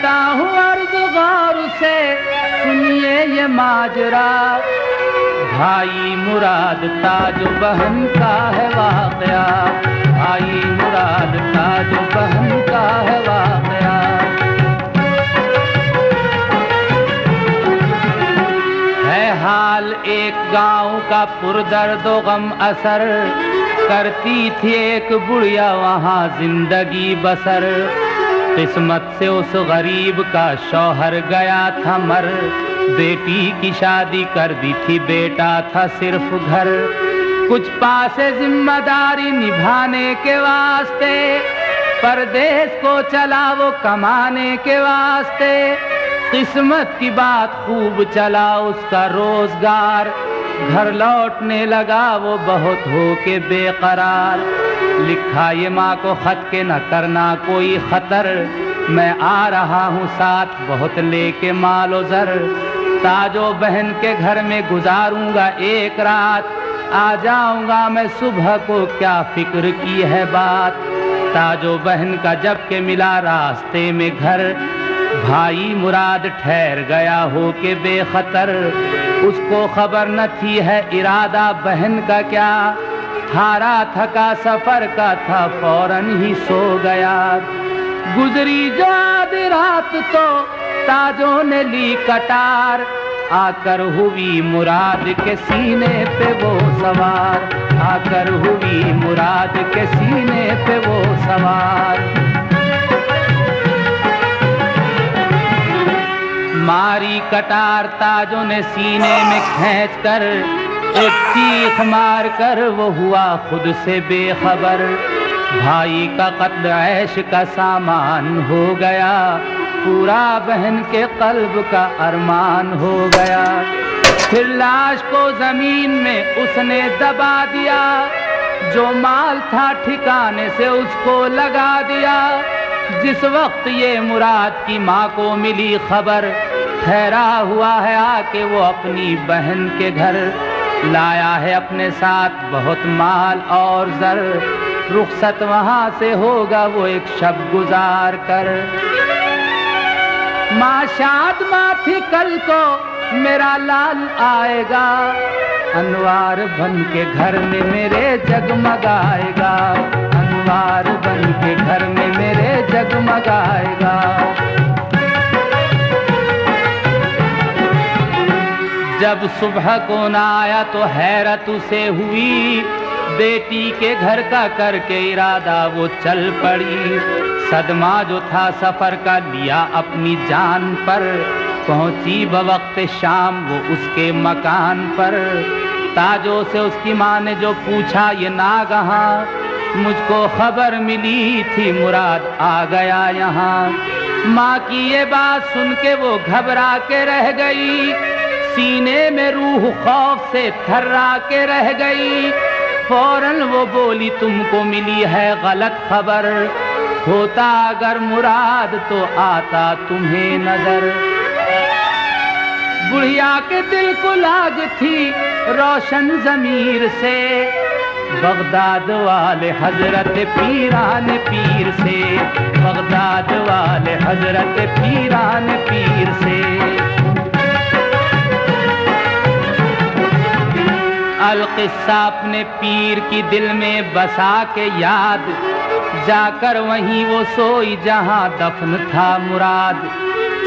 करता हूँ अर्ज़ गौर से, सुनिए ये माजरा। भाई मुराद ताजो बहन का है वाक़या, भाई मुराद ताजो बहन का है वाक़या। है हाल एक गांव का पुरदर्दो गम असर, करती थी एक बुढ़िया वहाँ जिंदगी बसर। किस्मत से उस गरीब का शौहर गया था मर, बेटी की शादी कर दी थी, बेटा था सिर्फ घर। कुछ पासे जिम्मेदारी निभाने के वास्ते, परदेश को चला वो कमाने के वास्ते। किस्मत की बात खूब चला उसका रोजगार, घर लौटने लगा वो बहुत हो के बेकरार। लिखा ये माँ को खत के न करना कोई खतर, मैं आ रहा हूँ साथ बहुत लेके मालो जर। ताजो बहन के घर में गुजारूंगा एक रात, आ जाऊंगा मैं सुबह को, क्या फिक्र की है बात। ताजो बहन का जब के मिला रास्ते में घर, भाई मुराद ठहर गया हो के बेखतर। उसको खबर न थी है इरादा बहन का क्या, हारा थका सफर का था फौरन ही सो गया। गुजरी जो आधी रात तो ताजों ने ली कटार, आकर हुई मुराद के सीने पे वो सवार, आकर हुई मुराद के सीने पे वो सवार। मारी कटार ताजों ने सीने में खींच कर, एक चीख मार कर वो हुआ खुद से बेखबर। भाई का कत्ल ऐश का सामान हो गया, पूरा बहन के कल्ब का अरमान हो गया। फिर लाश को जमीन में उसने दबा दिया, जो माल था ठिकाने से उसको लगा दिया। जिस वक्त ये मुराद की माँ को मिली खबर, ठहरा हुआ है आके वो अपनी बहन के घर। लाया है अपने साथ बहुत माल और जर, रुखसत वहाँ से होगा वो एक शब गुजार कर। माँ शाद माँ थी कल को मेरा लाल आएगा, अनवार बन के घर में मेरे जगमगाएगा, अनवार बन के घर में मेरे जगमगाएगा। जब सुबह को ना आया तो हैरत उसे हुई, बेटी के घर का करके इरादा वो चल पड़ी। सदमा जो था सफर का लिया अपनी जान पर, पहुंची बवक्त शाम वो उसके मकान पर। ताजो से उसकी माँ ने जो पूछा ये नागहां, मुझको खबर मिली थी मुराद आ गया यहाँ। माँ की ये बात सुन के वो घबरा के रह गई, सीने में रूह खौफ से थर्रा के रह गई। फौरन वो बोली तुमको मिली है गलत खबर, होता अगर मुराद तो आता तुम्हें नजर। बुढ़िया के दिल को लाग थी रोशन ज़मीर से, बगदाद वाले हजरत पीरान पीर से, बगदाद वाले हजरत पीरान पीर से। अलकिस्सा अपने पीर की दिल में बसा के याद, जाकर वहीं वो सोई जहां दफन था मुराद।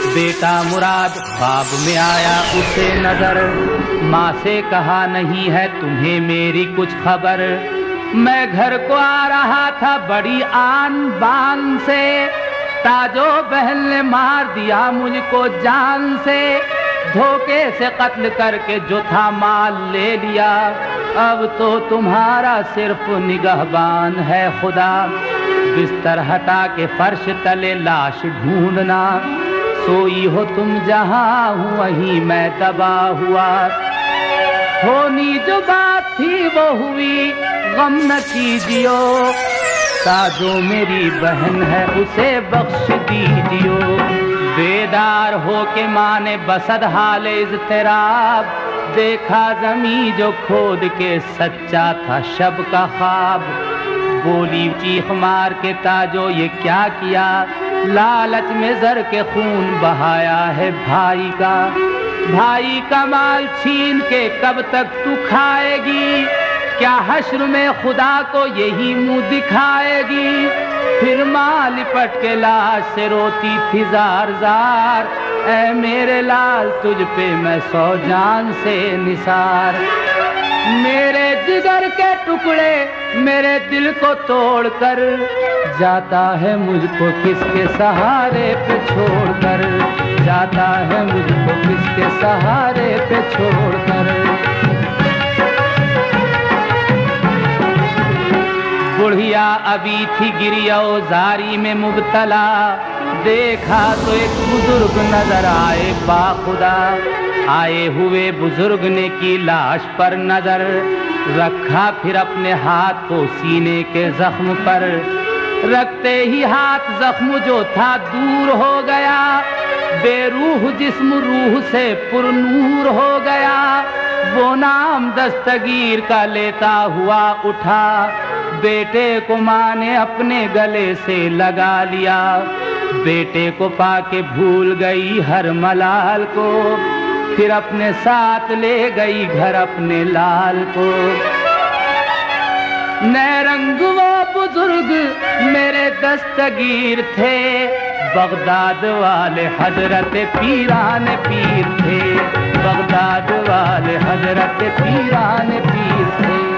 बेटा मुराद ख्वाब में आया उसे नजर, माँ से कहा नहीं है तुम्हें मेरी कुछ खबर। मैं घर को आ रहा था बड़ी आन बान से, ताजो बहन ने मार दिया मुझको जान से। धोखे से कत्ल करके जो था माल ले लिया, अब तो तुम्हारा सिर्फ निगहबान है खुदा। बिस्तर हटा के फर्श तले लाश ढूंढना, सोई हो तुम जहां हूँ वहीं मैं दबा हुआ। होनी जो बात थी वो हुई गम न कीजियो, ताजो मेरी बहन है उसे बख्श दीजियो। बेदार हो के माँ ने बसद हाल इज़्तिराब, देखा ज़मी जो खोद के सच्चा था शब का ख्वाब। बोली चीख मार के ताजो ये क्या किया, लालच में जर के खून बहाया है भाई का माल छीन के कब तक तू खाएगी? क्या हश्र में खुदा को यही मुंह दिखाएगी? फिर माँ लिपट के लाश से रोती थी जार जार, ऐ मेरे लाल तुझ पे मैं 100 जान से निसार। मेरे जिगर के टुकड़े मेरे दिल को तोड़कर जाता है मुझको किसके सहारे पे छोड़कर, जाता है मुझको किसके सहारे पे छोड़कर। बुढ़िया अभी थी गिरियो जारी में मुब्तला, देखा तो एक बुजुर्ग नजर आए बाखुदा। आए हुए बुजुर्ग ने की लाश पर नजर, रखा फिर अपने हाथ को सीने के जख्म पर। रखते ही हाथ जख्म जो था दूर हो गया, बेरूह जिस्म रूह से पुरनूर हो गया। वो नाम दस्तगीर का लेता हुआ उठा, बेटे को माँ ने अपने गले से लगा लिया। बेटे को पाके भूल गई हर मलाल को, फिर अपने साथ ले गई घर अपने लाल को। नए रंग वो बुजुर्ग मेरे दस्तगीर थे, बगदाद वाले हजरत पीरान पीर थे, बगदाद वाले हजरत पीरान पीर थे।